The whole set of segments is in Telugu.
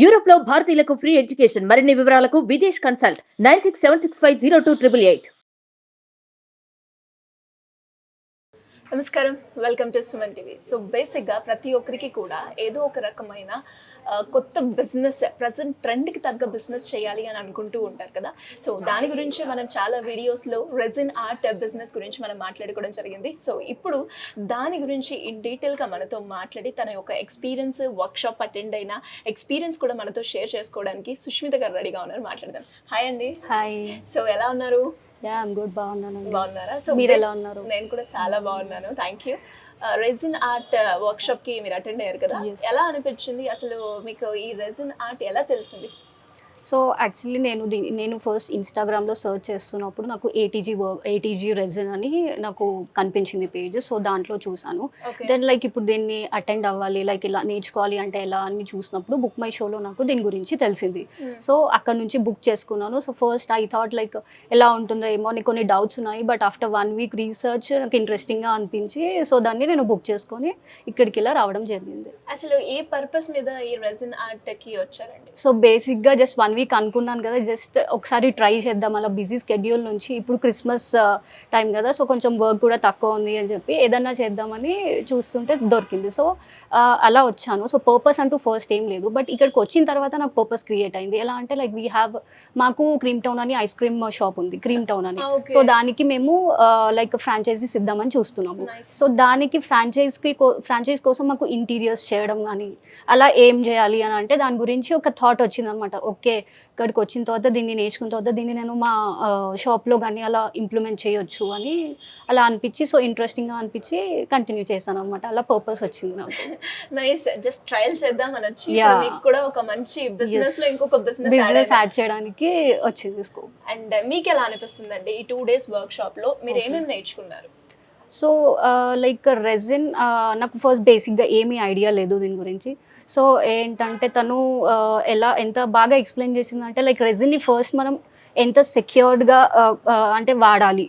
యూరోప్ లో భారతీయులకు ఫ్రీ ఎడ్యుకేషన్. మరిన్ని వివరాలకు విదేశ్ కన్సల్ట్ 9676502888. నమస్కారం, welcome to Suman TV. So బేసిక్గా ప్రతి ఒక్కరికి కూడా ఏదో ఒక రకమైన కొత్త బిజినెస్, ప్రజెంట్ ట్రెండ్కి తగ్గ బిజినెస్ చేయాలి అని అనుకుంటూ ఉంటారు కదా. సో దాని గురించి మనం చాలా వీడియోస్లో రెజిన్ ఆర్ట్ బిజినెస్ గురించి మనం మాట్లాడుకోవడం జరిగింది. సో ఇప్పుడు దాని గురించి ఇన్ డీటెయిల్గా మనతో మాట్లాడి తన యొక్క ఎక్స్పీరియన్స్, వర్క్షాప్ అటెండ్ అయిన ఎక్స్పీరియన్స్ కూడా మనతో షేర్ చేసుకోవడానికి సుష్మిత గారు రెడీగా ఉన్నారు. మాట్లాడదాం. హాయ్ అండి. హాయ్. సో ఎలా ఉన్నారు? బాగున్నారా? సో మీరు ఎలా ఉన్నారు? నేను కూడా చాలా బాగున్నాను, thank you. Resin art workshop కి మీరు అటెండ్ అయ్యారు కదా, Yes. ఎలా అనిపించింది? అసలు మీకు ఈ రెజిన్ ఆర్ట్ ఎలా తెలిసింది? సో యాక్చువల్లీ నేను ఫస్ట్ ఇన్స్టాగ్రామ్లో సర్చ్ చేస్తున్నప్పుడు నాకు ఏటీజీ రెజిన్ అని నాకు కనిపించింది పేజ్. సో దాంట్లో చూసాను. దెన్ లైక్ ఇప్పుడు దీన్ని అటెండ్ అవ్వాలి, లైక్ ఇలా నేర్చుకోవాలి అంటే ఎలా అని చూసినప్పుడు బుక్ మై షోలో నాకు దీని గురించి తెలిసింది. సో అక్కడ నుంచి బుక్ చేసుకున్నాను. So first I thought like ఎలా ఉంటుందో ఏమో అని కొన్ని డౌట్స్ ఉన్నాయి. బట్ ఆఫ్టర్ 1 వీక్ రీసెర్చ్ నాకు ఇంట్రెస్టింగ్గా అనిపించి సో దాన్ని నేను బుక్ చేసుకొని ఇక్కడికి ఇలా రావడం జరిగింది. అసలు ఏ పర్పస్ మీద ఈ రెజిన్ ఆర్ట్ కి వచ్చారండి? సో బేసిక్గా జస్ట్ 1 వీక్ అనుకున్నాను కదా, జస్ట్ ఒకసారి ట్రై చేద్దాం అలా బిజీ స్కెడ్యూల్ నుంచి. ఇప్పుడు క్రిస్మస్ టైం కదా, సో కొంచెం వర్క్ కూడా తక్కువ ఉంది అని చెప్పి ఏదన్నా చేద్దామని చూస్తుంటే దొరికింది. సో అలా వచ్చాను. సో పర్పస్ అంటూ ఫస్ట్ ఏం లేదు, బట్ ఇక్కడికి వచ్చిన తర్వాత నాకు పర్పస్ క్రియేట్ అయింది. ఎలా అంటే లైక్ మాకు క్రీమ్ టౌన్ అని ఐస్ క్రీమ్ షాప్ ఉంది, క్రీమ్ టౌన్ అని. సో దానికి మేము లైక్ ఫ్రాంచైజీస్ ఇద్దామని చూస్తున్నాము. సో దానికి ఫ్రాంచైజ్ కోసం మాకు ఇంటీరియర్స్ చేయడం కానీ అలా ఏం చేయాలి అని అంటే దాని గురించి ఒక థాట్ వచ్చిందనమాట. ఓకే, ఇక్కడికి వచ్చిన తర్వాత దీన్ని నేర్చుకున్న తర్వాత దీన్ని నేను మా షాప్లో కానీ అలా ఇంప్లిమెంట్ చేయొచ్చు అని అలా అనిపించి, సో ఇంట్రెస్టింగ్గా అనిపించి కంటిన్యూ చేశాను అనమాట. అలా పర్పస్ వచ్చింది నాకు. నైస్, జస్ట్ ట్రయల్ చేద్దాం అని వచ్చి మీకు కూడా ఒక మంచి బిజినెస్ లో ఇంకొక బిజినెస్ యాడ్ చేయడానికి వచ్చింది స్కోప్. అండ్ మీకు ఎలా అనిపిస్తుందండి ఈ 2 days వర్క్ షాప్ లో మీరు ఏమేమి నేర్చుకున్నారు? సో లైక్ రెజిన్ నాకు ఫస్ట్ బేసిక్గా ఏమీ ఐడియా లేదు దీని గురించి. సో ఏంటంటే తను ఎంత బాగా ఎక్స్ప్లెయిన్ చేసిందంటే లైక్ రెజిన్ని ఫస్ట్ మనం ఎంత సెక్యూర్డ్గా అంటే వాడాలి,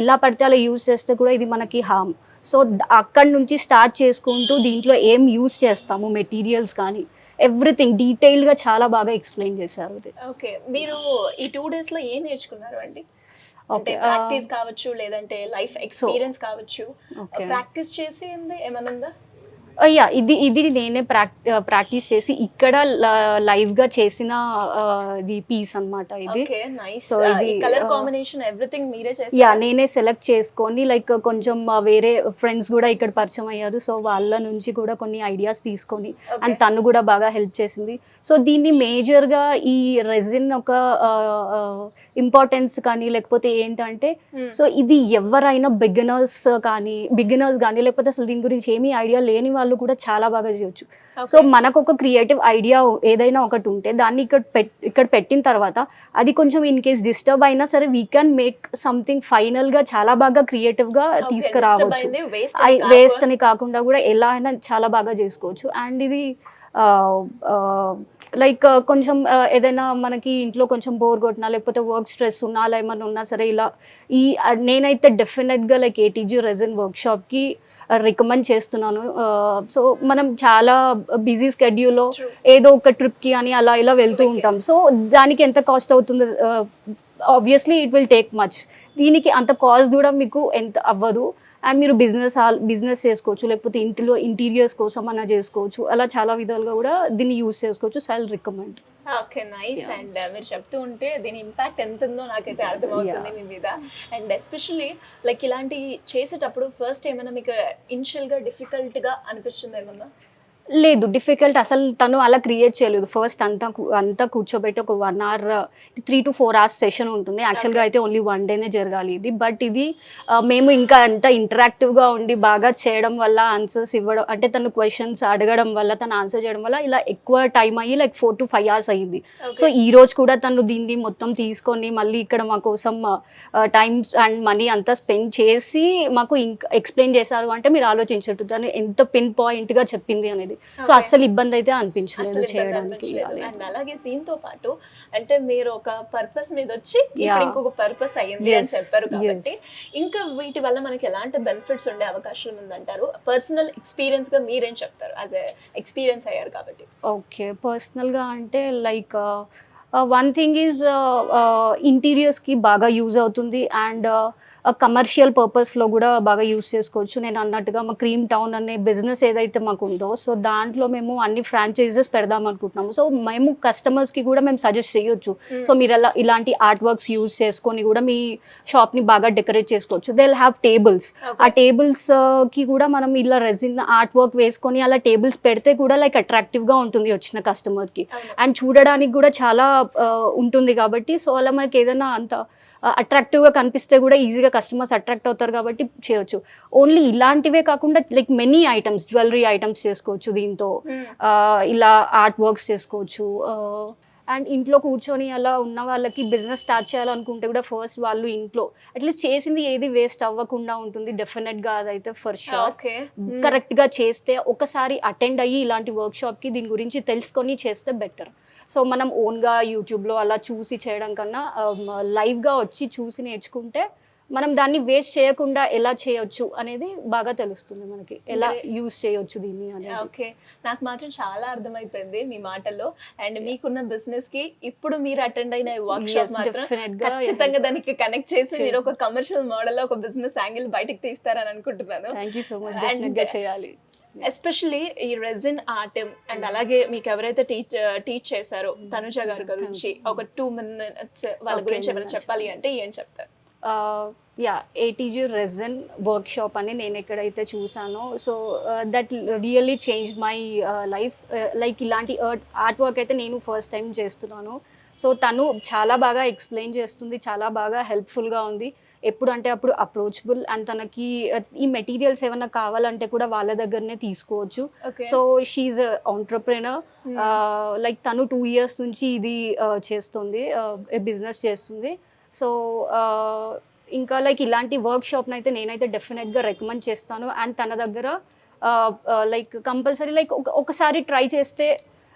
ఎలా పడితే అలా యూజ్ చేస్తే కూడా ఇది మనకి హార్మ్. సో అక్కడి నుంచి స్టార్ట్ చేసుకుంటూ దీంట్లో ఏం యూజ్ చేస్తాము, మెటీరియల్స్ కానీ ఎవ్రీథింగ్ డీటెయిల్గా చాలా బాగా ఎక్స్ప్లెయిన్ చేశారు. ఓకే, మీరు ఈ 2 days లో ఏం నేర్చుకున్నారు అండి? అంటే ప్రాక్టీస్ కావచ్చు, లేదంటే లైఫ్ ఎక్స్పీరియన్స్ కావచ్చు. ప్రాక్టీస్ చేసింది ఏమైనా ఉందా? యా, ఇది నేనే ప్రాక్టీస్ చేసి ఇక్కడ లైవ్గా చేసిన ఇది పీస్ అనమాట ఇది. సో ఇది కలర్ కాంబినేషన్ ఎవ్రీథింగ్ మీరే చేశారా? యా, నేనే సెలెక్ట్ చేసుకొని లైక్ కొంచెం వేరే ఫ్రెండ్స్ కూడా ఇక్కడ పరిచయం అయ్యారు. సో వాళ్ళ నుంచి కూడా కొన్ని ఐడియాస్ తీసుకొని అండ్ తను కూడా బాగా హెల్ప్ చేసింది. సో దీన్ని మేజర్గా ఈ రెజిన్ ఒక ఇంపార్టెన్స్ కానీ లేకపోతే ఏంటంటే సో ఇది ఎవరైనా బిగినర్స్ కానీ లేకపోతే అసలు దీని గురించి ఏమీ ఐడియా లేని వాళ్ళు కూడా చాలా బాగా చేయొచ్చు. సో మనకు ఒక క్రియేటివ్ ఐడియా ఏదైనా ఒకటి ఉంటే దాన్ని ఇక్కడ పెట్టిన తర్వాత అది కొంచెం ఇన్ కేస్ డిస్టర్బ్ అయినా సరే వీ క్యాన్ మేక్ సంథింగ్ ఫైనల్గా చాలా బాగా క్రియేటివ్గా తీసుకురావచ్చు. వేస్ట్ అని కాకుండా కూడా ఎలా అయినా చాలా బాగా చేసుకోవచ్చు. అండ్ ఇది లైక్ కొంచెం ఏదైనా మనకి ఇంట్లో కొంచెం బోర్ కొట్టినా లేకపోతే వర్క్ స్ట్రెస్ ఉన్నా అలా ఏమైనా ఉన్నా సరే ఇలా నేనైతే డెఫినెట్గా లైక్ ఏటీజీ రెజిన్ వర్క్షాప్కి రికమెండ్ చేస్తున్నాను. సో మనం చాలా బిజీ స్కెడ్యూల్లో ఏదో ఒక ట్రిప్కి అని అలా ఇలా వెళ్తూ ఉంటాం. సో దానికి ఎంత కాస్ట్ అవుతుందో obviously it will take much. దీనికి అంత కాస్ట్ కూడా మీకు ఎంత అవ్వదు. అండ్ మీరు బిజినెస్ చేసుకోవచ్చు, లేకపోతే ఇంటిలో ఇంటీరియర్స్ కోసం అన్నా చేసుకోవచ్చు. అలా చాలా విధాలుగా కూడా దీన్ని యూజ్ చేసుకోవచ్చు. So I will recommend. Okay, nice. And మీరు చెప్తూ ఉంటే దీని ఇంపాక్ట్ ఎంత ఉందో నాకైతే అర్థమవుతుంది మీ మీద. అండ్ ఎస్పెషల్లీ లైక్ ఇలాంటి చేసేటప్పుడు ఫస్ట్ ఏమైనా మీకు ఇనిషియల్గా డిఫికల్ట్గా అనిపించింది ఏమన్నా? లేదు, డిఫికల్ట్ అసలు తను అలా క్రియేట్ చేయలేదు. ఫస్ట్ అంతా కూర్చోబెట్టి ఒక 1 hour 3 to 4 hours సెషన్ ఉంటుంది. యాక్చువల్గా అయితే ఓన్లీ 1 dayనే జరగాలి ఇది. బట్ ఇది మేము ఇంకా అంత ఇంటరాక్టివ్గా ఉండి బాగా చేయడం వల్ల, ఆన్సర్స్ ఇవ్వడం అంటే తను క్వశ్చన్స్ అడగడం వల్ల, తను ఆన్సర్ చేయడం వల్ల ఇలా ఎక్కువ టైం అయ్యి లైక్ 4 to 5 hours అయ్యింది. సో ఈ రోజు కూడా తను దీన్ని మొత్తం తీసుకొని మళ్ళీ ఇక్కడ మా కోసం టైం అండ్ మనీ అంతా స్పెండ్ చేసి మాకు ఇంకా ఎక్స్ప్లెయిన్ చేశారు అంటే మీరు ఆలోచించట్టు తను ఎంత పిన్ పాయింట్గా చెప్పింది అనేది. సో అస్సలు ఇబ్బంది అయితే అనిపించలేదు చేయడానికి. అండ్ అలాగే దీంతో పాటు అంటే మీరు ఒక పర్పస్ మీద వచ్చి ఇప్పుడు ఇంకొక పర్పస్ అయ్యింది అని చెప్పారు కాబట్టి ఇంకా వీటి వల్ల మనకి ఎలాంటి బెనిఫిట్స్ ఉండే అవకాశం ఉందంటారు? పర్సనల్ ఎక్స్పీరియన్స్ గా మీరేం చెప్తారు యాజ్ ఎక్స్పీరియన్స్ అయ్యారు కాబట్టి? ఓకే, పర్సనల్గా అంటే లైక్ వన్ థింగ్ ఈజ్ ఇంటీరియర్స్కి బాగా యూజ్ అవుతుంది అండ్ కమర్షియల్ పర్పస్లో కూడా బాగా యూజ్ చేసుకోవచ్చు. నేను అన్నట్టుగా మా క్రీమ్ టౌన్ అనే బిజినెస్ ఏదైతే మాకు ఉందో సో దాంట్లో మేము అన్ని ఫ్రాంచైజెస్ పెడదాం అనుకుంటున్నాము. సో మేము కస్టమర్స్కి కూడా మేము సజెస్ట్ చేయొచ్చు. సో మీరు ఇలాంటి ఆర్ట్ వర్క్స్ యూజ్ చేసుకొని కూడా మీ షాప్ని బాగా డెకరేట్ చేసుకోవచ్చు. They will have tables. ఆ టేబుల్స్కి కూడా మనం ఇలా రెజిన్ ఆర్ట్ వర్క్ వేసుకొని అలా టేబుల్స్ పెడితే కూడా లైక్ అట్రాక్టివ్గా ఉంటుంది వచ్చిన కస్టమర్కి అండ్ చూడడానికి కూడా చాలా ఉంటుంది కాబట్టి సో అలా మనకి ఏదైనా అంత అట్రాక్టివ్గా కనిపిస్తే కూడా ఈజీగా కస్టమర్స్ అట్రాక్ట్ అవుతారు కాబట్టి చేయొచ్చు. ఓన్లీ ఇలాంటివే కాకుండా like many items, jewellery items చేసుకోవచ్చు దీంతో, ఇలా ఆర్ట్ వర్క్స్ చేసుకోవచ్చు. అండ్ ఇంట్లో కూర్చొని అలా ఉన్న వాళ్ళకి బిజినెస్ స్టార్ట్ చేయాలనుకుంటే కూడా ఫస్ట్ వాళ్ళు ఇంట్లో అట్లీస్ట్ చేసింది ఏది వేస్ట్ అవ్వకుండా ఉంటుంది డెఫినెట్గా. అదైతే ఫర్ షూర్ కరెక్ట్గా చేస్తే ఒకసారి అటెండ్ అయ్యి ఇలాంటి వర్క్ షాప్కి దీని గురించి తెలుసుకొని చేస్తే బెటర్. సో మనం ఓన్గా యూట్యూబ్లో అలా చూసి చేయడం కన్నా లైవ్గా వచ్చి చూసి నేర్చుకుంటే మనం దాన్ని వేస్ట్ చేయకుండా ఎలా చేయొచ్చు అనేది బాగా తెలుస్తుంది మనకి, ఎలా యూజ్ చేయొచ్చు దీన్ని అనేది. ఓకే, నాకు మాత్రం చాలా అర్థమైపోయింది మీ మాటల్లో. అండ్ మీకున్న బిజినెస్ కి ఇప్పుడు మీరు అటెండ్ అయిన వర్క్ షాప్ మాత్రం ఖచ్చితంగా దానికి కనెక్ట్ చేసి మీరు ఒక కమర్షియల్ మోడల్ ఒక బిజినెస్ యాంగిల్ బయటకు తీస్తారని అనుకుంటున్నాను. Thank you so much. డెఫినెట్గా చేయాలి. ఎస్పెషల్లీ ఈ రెజిన్ ఆర్ట్ అండ్ అలాగే మీకు ఎవరైతే టీచ్ చేశారో తనుజ గారి గురించి ఒక 2 minutes వాళ్ళ గురించి ఏమైనా చెప్పాలి అంటే ఏం చెప్తారు? ఏటీజీ రెజిన్ వర్క్ షాప్ అని నేను ఎక్కడైతే చూసానో so that really change my life. Like ఇలాంటి ఆర్ట్ వర్క్ అయితే నేను ఫస్ట్ టైం చేస్తున్నాను. సో తను చాలా బాగా ఎక్స్ప్లెయిన్ చేస్తుంది, చాలా బాగా హెల్ప్ఫుల్గా ఉంది. ఎప్పుడు అంటే అప్పుడు అప్రోచబుల్ అండ్ తనకి ఈ మెటీరియల్స్ ఏమైనా కావాలంటే కూడా వాళ్ళ దగ్గరనే తీసుకోవచ్చు. So she ఆంట్రప్రెనర్. లైక్ తను 2 years నుంచి ఇది చేస్తుంది, బిజినెస్ చేస్తుంది. సో ఇంకా లైక్ ఇలాంటి వర్క్ షాప్ని అయితే నేనైతే డెఫినెట్గా రికమెండ్ చేస్తాను. అండ్ తన దగ్గర లైక్ కంపల్సరీ లైక్ ఒకసారి ట్రై చేస్తే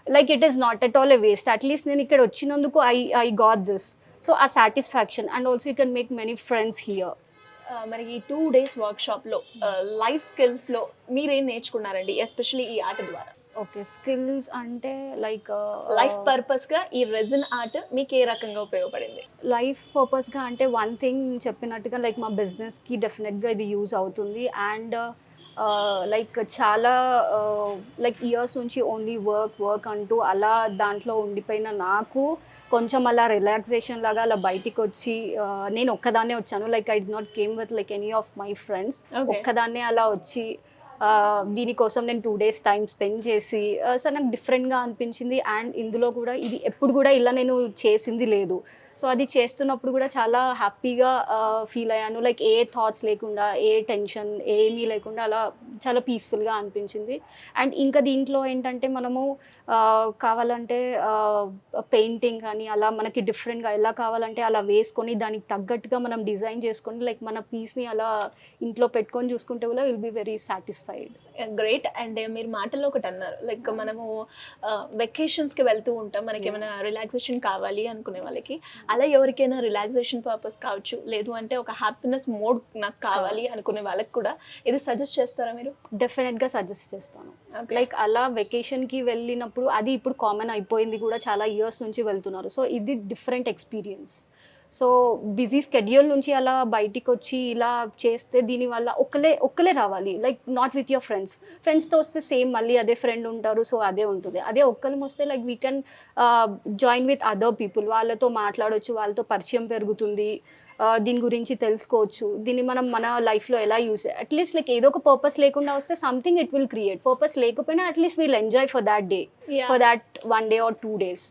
like it is not at all a waste. At least నేను ఇక్కడ వచ్చినందుకు ఐ గాట్ దిస్. సో ఆ satisfaction and also you can make many friends here. మరి ఈ 2 days వర్క్షాప్లో లైఫ్ స్కిల్స్లో మీరేం నేర్చుకున్నారండి ఎస్పెషల్లీ ఈ ఆర్ట్ ద్వారా? ఓకే, స్కిల్స్ అంటే లైక్ లైఫ్ పర్పస్గా ఈ రెజిన్ ఆర్ట్ మీకు ఏ రకంగా ఉపయోగపడింది? లైఫ్ పర్పస్గా అంటే వన్ థింగ్ చెప్పినట్టుగా లైక్ మా బిజినెస్కి డెఫినెట్గా ఇది యూజ్ అవుతుంది. అండ్ లైక్ చాలా లైక్ ఇయర్స్ నుంచి ఓన్లీ వర్క్ అంటూ అలా దాంట్లో ఉండిపోయిన నాకు కొంచెం అలా రిలాక్సేషన్ లాగా అలా బయటికి వచ్చి నేను ఒక్కదాన్నే వచ్చాను. Like I did not came with like any of my friends. ఒక్కదాన్నే అలా వచ్చి దీనికోసం నేను 2 days టైం స్పెండ్ చేసి సో నాకు డిఫరెంట్గా అనిపించింది. అండ్ ఇందులో కూడా ఇది ఎప్పుడు కూడా ఇలా నేను చేసింది లేదు. సో అది చేస్తున్నప్పుడు కూడా చాలా హ్యాపీగా ఫీల్ అయ్యాను. లైక్ ఏ థాట్స్ లేకుండా, ఏ టెన్షన్ ఏమీ లేకుండా అలా చాలా పీస్ఫుల్గా అనిపించింది. అండ్ ఇంకా దీంట్లో ఏంటంటే మనము కావాలంటే పెయింటింగ్ కానీ అలా మనకి డిఫరెంట్గా ఎలా కావాలంటే అలా వేసుకొని దానికి తగ్గట్టుగా మనం డిజైన్ చేసుకొని లైక్ మన పీస్ని అలా ఇంట్లో పెట్టుకొని చూసుకుంటే కూడా will be very satisfied. Great. And మీరు మాటల్లో ఒకటి అన్నారు లైక్ మనము వెకేషన్స్కి వెళ్తూ ఉంటాం, మనకి ఏమైనా రిలాక్సేషన్ కావాలి అనుకునే వాళ్ళకి, అలా ఎవరికైనా రిలాక్సేషన్ పర్పస్ కావచ్చు, లేదు అంటే ఒక హ్యాపీనెస్ మోడ్ నాకు కావాలి అనుకునే వాళ్ళకి కూడా ఇది సజెస్ట్ చేస్తారా మీరు? డెఫినెట్గా సజెస్ట్ చేస్తాను. లైక్ అలా వెకేషన్కి వెళ్ళినప్పుడు అది ఇప్పుడు కామన్ అయిపోయింది కూడా, చాలా ఇయర్స్ నుంచి వెళ్తున్నారు. సో ఇది different experience. So busy schedule నుంచి అలా బయటికి వచ్చి ఇలా చేస్తే దీనివల్ల ఒక్కలే రావాలి. లైక్ నాట్ విత్ యువర్ ఫ్రెండ్స్తో వస్తే సేమ్ మళ్ళీ అదే ఫ్రెండ్ ఉంటారు. సో అదే ఉంటుంది. అదే ఒక్కరు వస్తే like we can join with other people, వాళ్ళతో మాట్లాడవచ్చు, వాళ్ళతో పరిచయం పెరుగుతుంది, దీని గురించి తెలుసుకోవచ్చు. దీన్ని మనం మన లైఫ్లో ఎలా యూస్ అట్లీస్ట్ లైక్ ఏదో ఒక పర్పస్ లేకుండా వస్తే something it will create. Purpose లేకపోయినా at least we'll enjoy for that day, for that 1 day or 2 days.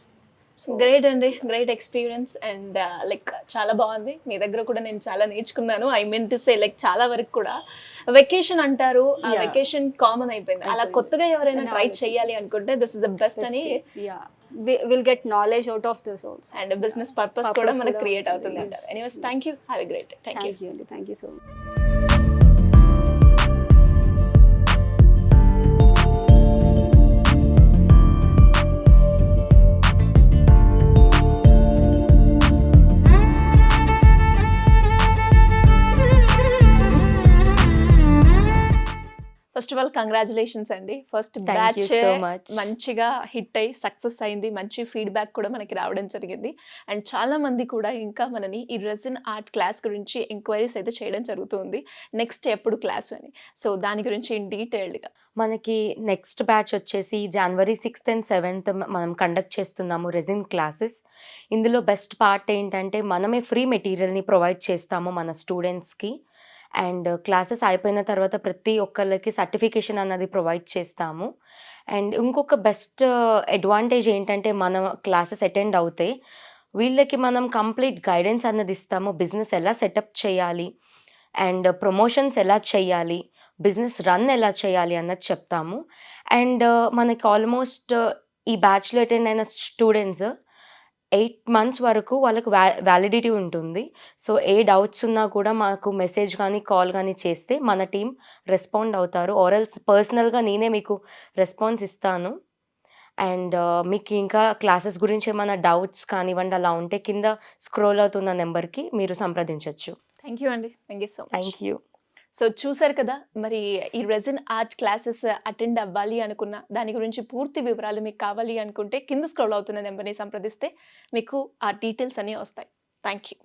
Great అండి, గ్రేట్ ఎక్స్పీరియన్స్. అండ్ లైక్ చాలా బాగుంది. మీ దగ్గర కూడా నేను చాలా నేర్చుకున్నాను. I mean to say like చాలా వరకు కూడా వెకేషన్ అంటారు, ఆ వెకేషన్ కామన్ అయిపోయింది. అలా కొత్తగా ఎవరైనా ట్రై చేయాలి అనుకుంటే దిస్ ఇస్ ద బెస్ట్ అని will get knowledge out of this also. And business purpose కూడా మనకు క్రియేట్ అవుతుంది అంటారు. Anyways thank you, have a great day. Thank you so much. First of all congratulations అండి. First Thank batch you so much. మంచిగా హిట్ అయ్యి సక్సెస్ అయింది. మంచి ఫీడ్‌బ్యాక్ కూడా మనకి రావడం జరిగింది. అండ్ చాలా మంది కూడా ఇంకా మనని ఈ రెసిన్ ఆర్ట్ క్లాస్ గురించి ఎంక్వైరీస్ అయితే చేయడం జరుగుతుంది. నెక్స్ట్ ఎప్పుడు క్లాస్ అని. సో దాని గురించి ఇన్ డీటెయిల్డ్‌గా. మనకి నెక్స్ట్ బ్యాచ్ వచ్చేసి జనవరి 6th and 7th మనం కండక్ట్ చేస్తున్నాము రెజిన్ క్లాసెస్. ఇందులో బెస్ట్ పార్ట్ ఏంటంటే మనమే ఫ్రీ మెటీరియల్ని ప్రొవైడ్ చేస్తాము మన స్టూడెంట్స్కి. అండ్ క్లాసెస్ అయిపోయిన తర్వాత ప్రతి ఒక్కళ్ళకి సర్టిఫికేషన్ అన్నది ప్రొవైడ్ చేస్తాము. అండ్ ఇంకొక బెస్ట్ అడ్వాంటేజ్ ఏంటంటే మనం క్లాసెస్ అటెండ్ అవుతే వీళ్ళకి మనం కంప్లీట్ గైడెన్స్ అన్నది ఇస్తాము. బిజినెస్ ఎలా సెటప్ చేయాలి అండ్ ప్రమోషన్స్ ఎలా చేయాలి, బిజినెస్ రన్ ఎలా చేయాలి అన్నది చెప్తాము. అండ్ మనకి ఆల్మోస్ట్ ఈ బ్యాచ్లో అటెండ్ అయిన స్టూడెంట్స్ 8 months వరకు వాళ్ళకు వ్యాలిడిటీ ఉంటుంది. సో ఏ డౌట్స్ ఉన్నా కూడా మాకు మెసేజ్ కానీ కాల్ కానీ చేస్తే మన టీం రెస్పాండ్ అవుతారు. ఆర్ఎల్స్ పర్సనల్గా నేనే మీకు రెస్పాన్స్ ఇస్తాను. అండ్ మీకు ఇంకా క్లాసెస్ గురించి ఏమైనా డౌట్స్ కానివ్వండి అలా ఉంటే కింద స్క్రోల్ అవుతున్న నెంబర్కి మీరు సంప్రదించవచ్చు. థ్యాంక్ యూ అండి. Thank you so much. Thank you. So చూసారు కదా, మరి ఈ రెసిన్ ఆర్ట్ క్లాసెస్ అటెండ్ అవ్వాలి అనుకున్న దాని గురించి పూర్తి వివరాలు మీకు కావాలి అనుకుంటే కింద స్క్రోల్ అవుతున్న నెంబర్ని సంప్రదిస్తే మీకు ఆ డీటెయిల్స్ అన్నీ వస్తాయి. Thank you.